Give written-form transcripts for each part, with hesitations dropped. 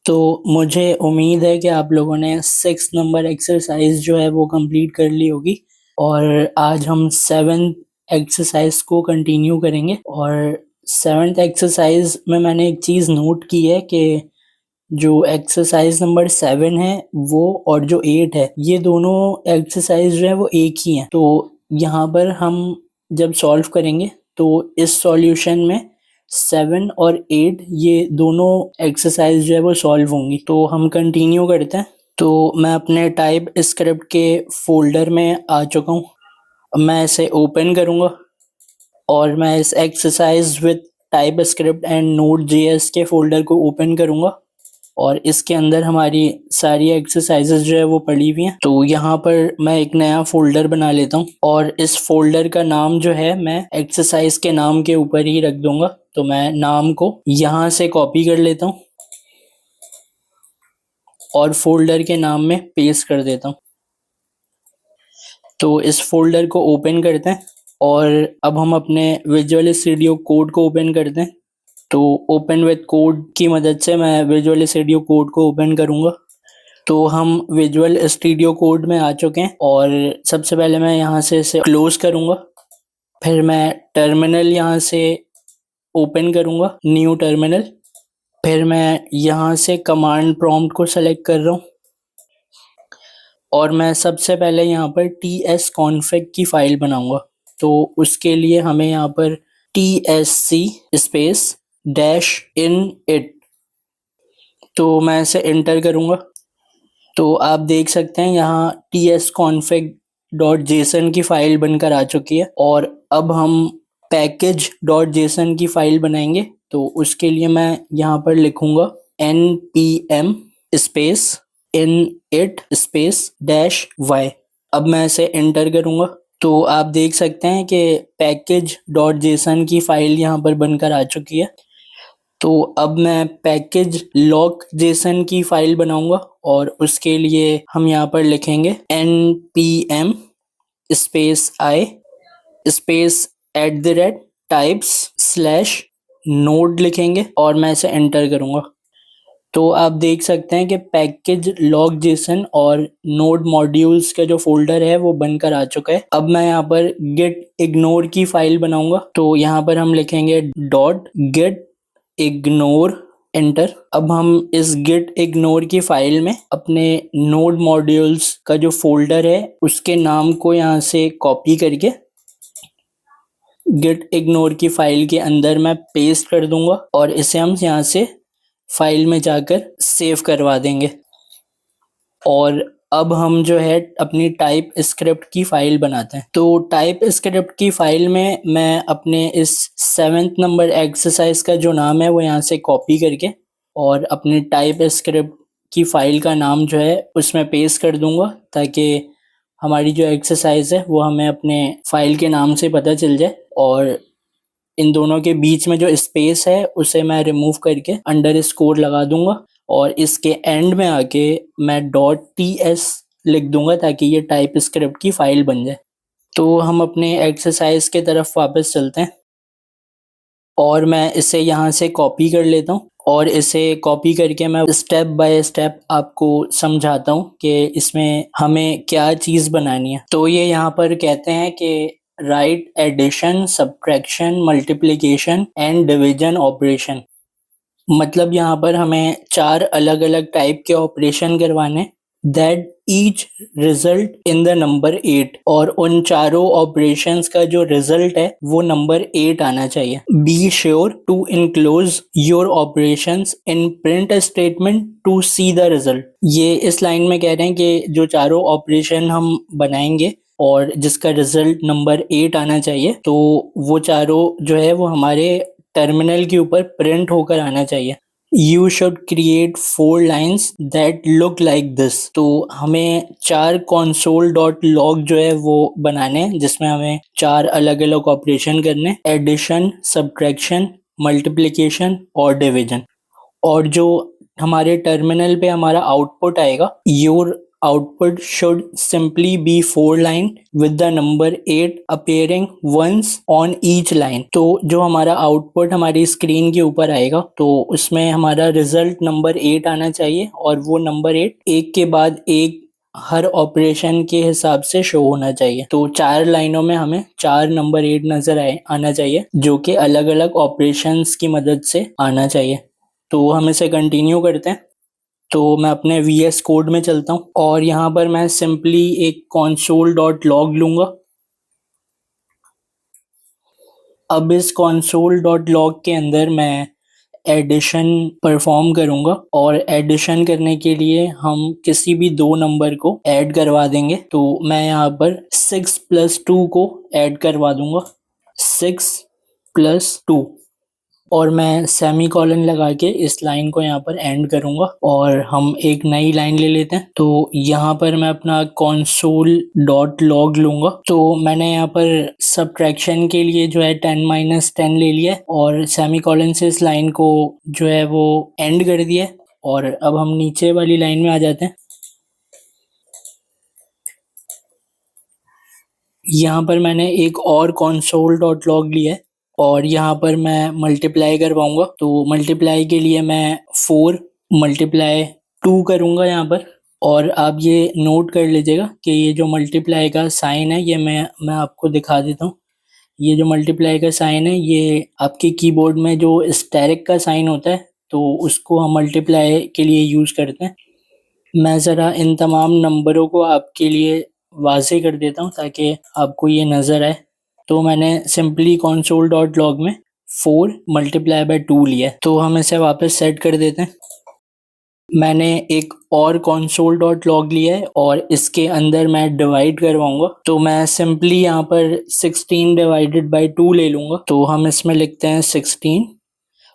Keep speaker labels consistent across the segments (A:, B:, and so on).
A: तो मुझे उम्मीद है कि आप लोगों ने 6 नंबर एक्सरसाइज जो है वो कंप्लीट कर ली होगी और आज हम 7th एक्सरसाइज को कंटिन्यू करेंगे। और 7th एक्सरसाइज में मैंने एक चीज़ नोट की है कि जो एक्सरसाइज नंबर 7 है वो और जो 8 है ये दोनों एक्सरसाइज जो है वो एक ही हैं। तो यहाँ पर हम जब सॉल्व करेंगे तो इस सॉल्यूशन में 7 और 8 ये दोनों एक्सरसाइज जो है वो सॉल्व होंगी। तो हम कंटिन्यू करते हैं। तो मैं अपने टाइप स्क्रिप्ट के फोल्डर में आ चुका हूँ। मैं इसे ओपन करूँगा और मैं इस exercise with type script and note JS के फोल्डर को ओपन करूँगा और इसके अंदर हमारी सारी एक्सरसाइजेज जो है वो पड़ी हुई हैं। तो यहाँ पर मैं एक नया फोल्डर बना लेता हूँ और इस फोल्डर का नाम जो है मैं एक्सरसाइज के नाम के ऊपर ही रख दूंगा। तो मैं नाम को यहाँ से कॉपी कर लेता हूँ और फोल्डर के नाम में पेस्ट कर देता हूँ। तो इस फोल्डर को ओपन करते हैं और अब हम अपने विजुअल स्टूडियो कोड को ओपन करते हैं। तो ओपन विद कोड की मदद से मैं विजुअल स्टूडियो कोड को ओपन करूँगा। तो हम विजुअल स्टूडियो कोड में आ चुके हैं और सबसे पहले मैं यहाँ से इसे क्लोज करूँगा। फिर मैं टर्मिनल यहाँ से ओपन करूँगा, न्यू टर्मिनल। फिर मैं यहाँ से कमांड प्रॉम्प्ट को सेलेक्ट कर रहा हूँ और मैं सबसे पहले यहाँ पर tsconfig की फ़ाइल बनाऊँगा। तो उसके लिए हमें यहाँ पर tsc स्पेस -in-it, तो मैं इसे एंटर करूँगा। तो आप देख सकते हैं यहाँ tsconfig.json की फ़ाइल बनकर आ चुकी है और अब हम package.json की फ़ाइल बनाएंगे। तो उसके लिए मैं यहाँ पर लिखूँगा npm space init space -y। अब मैं इसे एंटर करूँगा। तो आप देख सकते हैं कि package.json की फ़ाइल यहाँ पर बनकर आ चुकी है। तो अब मैं पैकेज लॉक जेसन की फ़ाइल बनाऊंगा और उसके लिए हम यहाँ पर लिखेंगे npm space i space @types/node लिखेंगे और मैं इसे एंटर करूँगा। तो आप देख सकते हैं कि पैकेज लॉक जेसन और नोड मॉड्यूल्स का जो फोल्डर है वो बनकर आ चुका है। अब मैं यहाँ पर git ignore की फ़ाइल बनाऊंगा। तो यहाँ पर हम लिखेंगे .git ignore, एंटर। अब हम इस git ignore की फ़ाइल में अपने नोड मॉड्यूल्स का जो फोल्डर है उसके नाम को यहाँ से कॉपी करके git ignore की फ़ाइल के अंदर मैं पेस्ट कर दूंगा और इसे हम यहाँ से फाइल में जाकर सेव करवा देंगे। और अब हम जो है अपनी टाइप स्क्रिप्ट की फ़ाइल बनाते हैं। तो टाइप स्क्रिप्ट की फ़ाइल में मैं अपने इस 7th नंबर एक्सरसाइज का जो नाम है वो यहाँ से कॉपी करके और अपनी टाइप स्क्रिप्ट की फ़ाइल का नाम जो है उसमें पेस्ट कर दूंगा ताकि हमारी जो एक्सरसाइज है वो हमें अपने फाइल के नाम से पता चल जाए। और इन दोनों के बीच में जो स्पेस है उसे मैं रिमूव करके अंडरस्कोर लगा दूंगा और इसके एंड में आके मैं .ts लिख दूंगा ताकि ये टाइप स्क्रिप्ट की फ़ाइल बन जाए। तो हम अपने एक्सरसाइज के तरफ वापस चलते हैं और मैं इसे यहाँ से कॉपी कर लेता हूँ और इसे कॉपी करके मैं स्टेप बाय स्टेप आपको समझाता हूँ कि इसमें हमें क्या चीज़ बनानी है। तो ये यहाँ पर कहते हैं कि write addition, subtraction, multiplication and division operation. मतलब यहाँ पर हमें 4 अलग अलग टाइप के ऑपरेशन करवाने that each result in the number 8 और उन चारों ऑपरेशंस का जो रिजल्ट है वो नंबर 8 आना चाहिए। Be sure to enclose your operations in print statement to see the result. ये इस लाइन में कह रहे हैं कि जो चारों ऑपरेशन हम बनाएंगे और जिसका रिजल्ट नंबर 8 आना चाहिए तो वो चारों जो है वो हमारे टर्मिनल के ऊपर प्रिंट होकर आना चाहिए। You should create 4 lines that look like this। तो हमें 4 console.log जो है वो बनाने हैं जिसमें हमें 4 अलग अलग ऑपरेशन करने, एडिशन, सब्ट्रैक्शन, मल्टीप्लिकेशन और डिवीजन। और जो हमारे टर्मिनल पे हमारा आउटपुट आएगा your output should simply be 4 line with the number 8 appearing once on each line। तो जो हमारा आउटपुट हमारी स्क्रीन के ऊपर आएगा तो उसमें हमारा रिजल्ट नंबर 8 आना चाहिए और वो नंबर 8 एक के बाद एक हर ऑपरेशन के हिसाब से शो होना चाहिए। तो 4 लाइनों में हमें 4 नंबर 8 नजर आना चाहिए जो कि अलग अलग ऑपरेशंस की मदद से आना चाहिए। तो हम इसे कंटिन्यू करते हैं। तो मैं अपने VS कोड में चलता हूँ और यहाँ पर मैं सिंपली एक console.log लूँगा। अब इस console.log के अंदर मैं एडिशन परफॉर्म करूँगा और एडिशन करने के लिए हम किसी भी 2 नंबर को ऐड करवा देंगे। तो मैं यहाँ पर 6 + 2 को ऐड करवा दूँगा, 6 + 2, और मैं सेमीकोलन लगा के इस लाइन को यहाँ पर एंड करूँगा और हम एक नई लाइन ले लेते हैं। तो यहाँ पर मैं अपना console.log लूँगा। तो मैंने यहाँ पर सब्ट्रैक्शन के लिए जो है 10 - 10 ले लिया है और सेमीकोलन से इस लाइन को जो है वो एंड कर दिया है। और अब हम नीचे वाली लाइन में आ जाते हैं। यहाँ पर मैंने एक और console.log लिया है और यहाँ पर मैं मल्टीप्लाई करवाऊँगा। तो मल्टीप्लाई के लिए मैं 4 × 2 करूँगा यहाँ पर। और आप ये नोट कर लीजिएगा कि ये जो मल्टीप्लाई का साइन है ये मैं आपको दिखा देता हूँ। ये जो मल्टीप्लाई का साइन है ये आपके कीबोर्ड में जो स्टेरिक का साइन होता है तो उसको हम मल्टीप्लाई के लिए यूज़ करते हैं। मैं ज़रा इन तमाम नंबरों को आपके लिए वाज़ेह कर देता हूँ ताकि आपको ये नज़र आए। तो मैंने सिंपली console.log में 4 × 2 लिया है। तो हम इसे वापस सेट कर देते हैं। मैंने एक और console.log लिया है और इसके अंदर मैं डिवाइड करवाऊँगा। तो मैं सिंपली यहाँ पर 16 / 2 ले लूँगा। तो हम इसमें लिखते हैं 16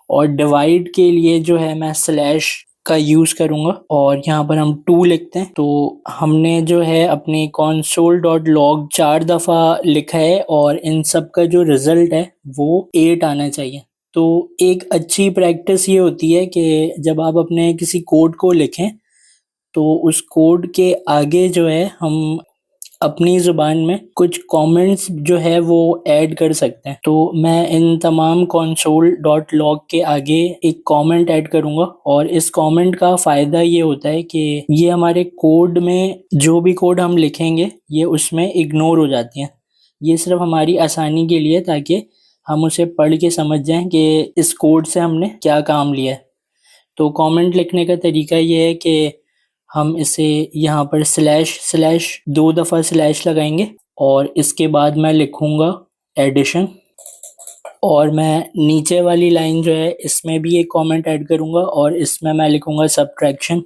A: और डिवाइड के लिए जो है मैं स्लैश का यूज़ करूँगा और यहाँ पर हम 2 लिखते हैं। तो हमने जो है अपने console.log 4 दफ़ा लिखा है और इन सब का जो रिज़ल्ट है वो 8 आना चाहिए। तो एक अच्छी प्रैक्टिस ये होती है कि जब आप अपने किसी कोड को लिखें तो उस कोड के आगे जो है हम अपनी ज़ुबान में कुछ कमेंट्स जो है वो ऐड कर सकते हैं। तो मैं इन तमाम console.log के आगे एक कमेंट ऐड करूँगा और इस कमेंट का फ़ायदा ये होता है कि ये हमारे कोड में जो भी कोड हम लिखेंगे ये उसमें इग्नोर हो जाती हैं। ये सिर्फ हमारी आसानी के लिए ताकि हम उसे पढ़ के समझ जाएं कि इस कोड से हमने क्या काम लिया है। तो कमेंट लिखने का तरीका ये है कि हम इसे यहाँ पर स्लैश 2 दफ़ा स्लैश लगाएंगे और इसके बाद मैं लिखूँगा एडिशन और मैं नीचे वाली लाइन जो है इसमें भी एक कमेंट ऐड करूँगा और इसमें मैं लिखूँगा सब्ट्रैक्शन।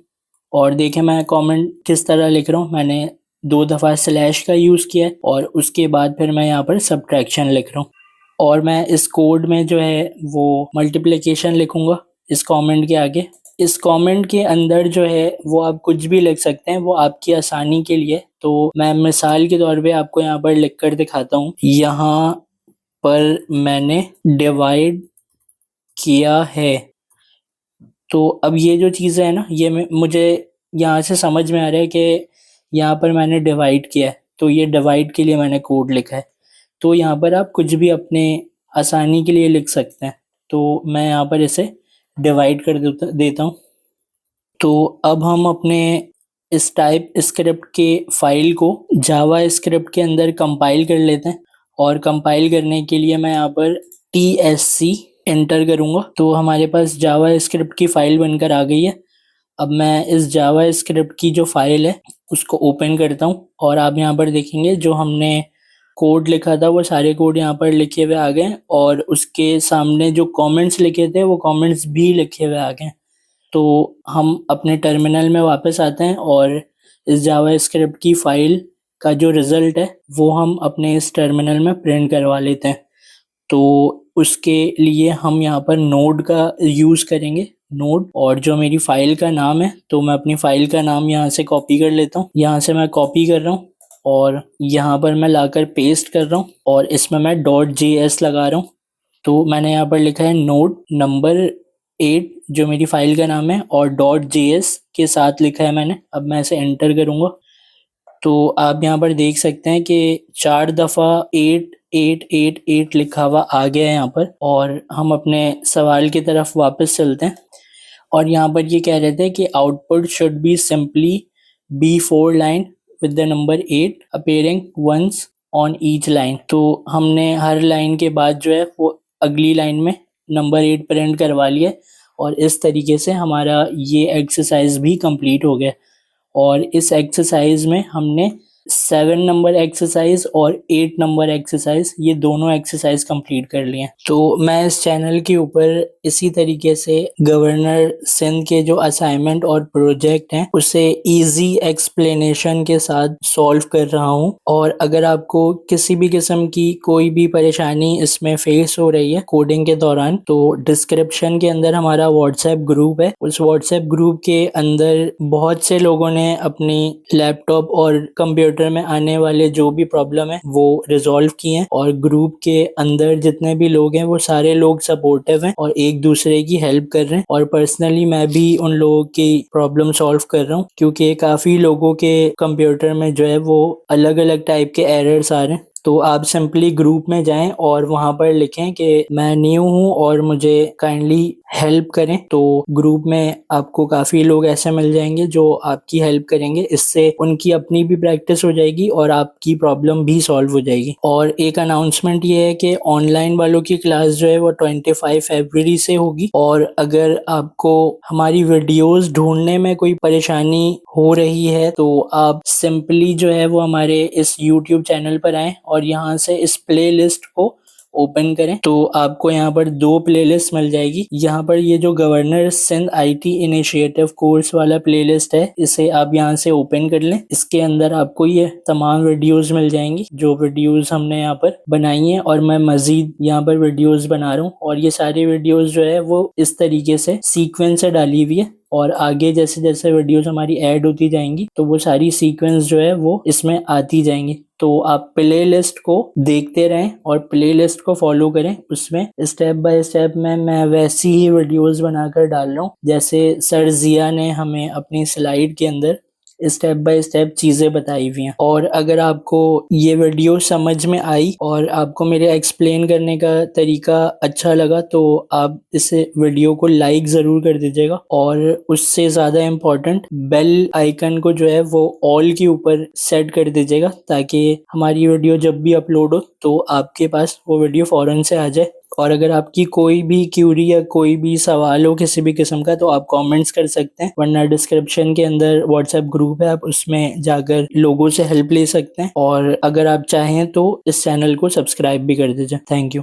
A: और देखें मैं कमेंट किस तरह लिख रहा हूँ, मैंने 2 दफ़ा स्लैश का यूज़ किया है और उसके बाद फिर मैं यहाँ पर सब्ट्रैक्शन लिख रहा हूँ। और मैं इस कोड में जो है वो मल्टीप्लिकेशन लिखूँगा इस कमेंट के आगे। इस कमेंट के अंदर जो है वो आप कुछ भी लिख सकते हैं, वो आपकी आसानी के लिए। तो मैं मिसाल के तौर पे आपको यहाँ पर लिख कर दिखाता हूँ। यहाँ पर मैंने डिवाइड किया है। तो अब ये जो चीज़ें हैं ना ये मुझे यहाँ से समझ में आ रहा है कि यहाँ पर मैंने डिवाइड किया है तो ये डिवाइड के लिए मैंने कोड लिखा है। तो यहाँ पर आप कुछ भी अपने आसानी के लिए लिख सकते हैं। तो मैं यहाँ पर इसे डिवाइड कर देता हूँ। तो अब हम अपने इस टाइप स्क्रिप्ट के फाइल को जावा स्क्रिप्ट के अंदर कंपाइल कर लेते हैं और कंपाइल करने के लिए मैं यहाँ पर TSC एंटर करूँगा। तो हमारे पास जावा स्क्रिप्ट की फ़ाइल बनकर आ गई है। अब मैं इस जावा स्क्रिप्ट की जो फ़ाइल है उसको ओपन करता हूँ और आप यहाँ पर देखेंगे जो हमने कोड लिखा था वो सारे कोड यहाँ पर लिखे हुए आ गए और उसके सामने जो कमेंट्स लिखे थे वो कमेंट्स भी लिखे हुए आ गए। तो हम अपने टर्मिनल में वापस आते हैं और इस जावा स्क्रिप्ट की फ़ाइल का जो रिज़ल्ट है वो हम अपने इस टर्मिनल में प्रिंट करवा लेते हैं। तो उसके लिए हम यहाँ पर नोड का यूज़ करेंगे, नोड। और जो मेरी फ़ाइल का नाम है तो मैं अपनी फ़ाइल का नाम यहाँ से कॉपी कर लेता हूँ। यहाँ से मैं कॉपी कर रहा हूँ और यहाँ पर मैं लाकर पेस्ट कर रहा हूँ और इसमें मैं .js लगा रहा हूँ। तो मैंने यहाँ पर लिखा है नोड नंबर 8 जो मेरी फाइल का नाम है और .js के साथ लिखा है मैंने। अब मैं इसे एंटर करूँगा तो आप यहाँ पर देख सकते हैं कि 4 दफ़ा 8888 लिखा हुआ आ गया है यहाँ पर। और हम अपने सवाल की तरफ वापस चलते हैं और यहाँ पर ये कह रहे थे कि output should be simply be 4 line with the number 8 appearing once on each line. तो हमने हर लाइन के बाद जो है वो अगली लाइन में नंबर 8 प्रिंट करवा लिया और इस तरीके से हमारा ये एक्सरसाइज भी कंप्लीट हो गया। और इस एक्सरसाइज में हमने 7 नंबर एक्सरसाइज और 8 नंबर एक्सरसाइज ये दोनों एक्सरसाइज कंप्लीट कर लिए हैं। तो मैं इस चैनल के ऊपर इसी तरीके से गवर्नर सिंध के जो असाइनमेंट और प्रोजेक्ट हैं उसे इजी एक्सप्लेनेशन के साथ सॉल्व कर रहा हूँ। और अगर आपको किसी भी किस्म की कोई भी परेशानी इसमें फेस हो रही है कोडिंग के दौरान तो डिस्क्रिप्शन के अंदर हमारा व्हाट्सएप ग्रुप है। उस व्हाट्सएप ग्रुप के अंदर बहुत से लोगों ने अपनी लैपटॉप और कंप्यूटर में आने वाले जो भी प्रॉब्लम है वो रिजॉल्व किए हैं। और ग्रुप के अंदर जितने भी लोग हैं वो सारे लोग सपोर्टिव हैं और एक दूसरे की हेल्प कर रहे हैं। और पर्सनली मैं भी उन लोगों की प्रॉब्लम सॉल्व कर रहा हूँ क्योंकि काफ़ी लोगों के कंप्यूटर में जो है वो अलग अलग टाइप के एरर्स आ रहे हैं। तो आप सिंपली ग्रुप में जाएं और वहां पर लिखें कि मैं न्यू हूं और मुझे काइंडली हेल्प करें। तो ग्रुप में आपको काफ़ी लोग ऐसे मिल जाएंगे जो आपकी हेल्प करेंगे। इससे उनकी अपनी भी प्रैक्टिस हो जाएगी और आपकी प्रॉब्लम भी सॉल्व हो जाएगी। और एक अनाउंसमेंट ये है कि ऑनलाइन वालों की क्लास जो है वो 25 फरवरी से होगी। और अगर आपको हमारी वीडियोस ढूंढने में कोई परेशानी हो रही है तो आप सिंपली जो है वो हमारे इस यूट्यूब चैनल पर आएँ और यहाँ से इस प्लेलिस्ट को ओपन करें तो आपको यहाँ पर 2 प्लेलिस्ट मिल जाएगी। यहाँ पर ये जो governor Sindh IT initiative course वाला प्लेलिस्ट है इसे आप यहाँ से ओपन कर लें। इसके अंदर आपको ये तमाम वीडियोस मिल जाएंगी जो वीडियोस हमने यहाँ पर बनाई हैं और मैं मजीद यहाँ पर वीडियोस बना रहा हूँ। और ये सारी वीडियोस जो है वो इस तरीके से सीक्वेंस से डाली हुई है और आगे जैसे जैसे वीडियोस हमारी ऐड होती जाएंगी तो वो सारी सीक्वेंस जो है वो इसमें आती जाएंगी। तो आप प्लेलिस्ट को देखते रहें और प्लेलिस्ट को फॉलो करें। उसमें स्टेप बाय स्टेप में मैं वैसी ही वीडियोस बनाकर डाल रहा हूँ जैसे सर जिया ने हमें अपनी स्लाइड के अंदर स्टेप बाय स्टेप चीज़ें बताई हुई हैं। और अगर आपको ये वीडियो समझ में आई और आपको मेरे एक्सप्लेन करने का तरीका अच्छा लगा तो आप इस वीडियो को लाइक ज़रूर कर दीजिएगा और उससे ज़्यादा इम्पोर्टेंट बेल आइकन को जो है वो ऑल के ऊपर सेट कर दीजिएगा ताकि हमारी वीडियो जब भी अपलोड हो तो आपके पास वो वीडियो फ़ौरन से आ जाए। और अगर आपकी कोई भी क्यूरी या कोई भी सवाल हो किसी भी किस्म का तो आप कमेंट्स कर सकते हैं, वरना डिस्क्रिप्शन के अंदर व्हाट्सएप ग्रुप है आप उसमें जाकर लोगों से हेल्प ले सकते हैं। और अगर आप चाहें तो इस चैनल को सब्सक्राइब भी कर दीजिए। Thank you.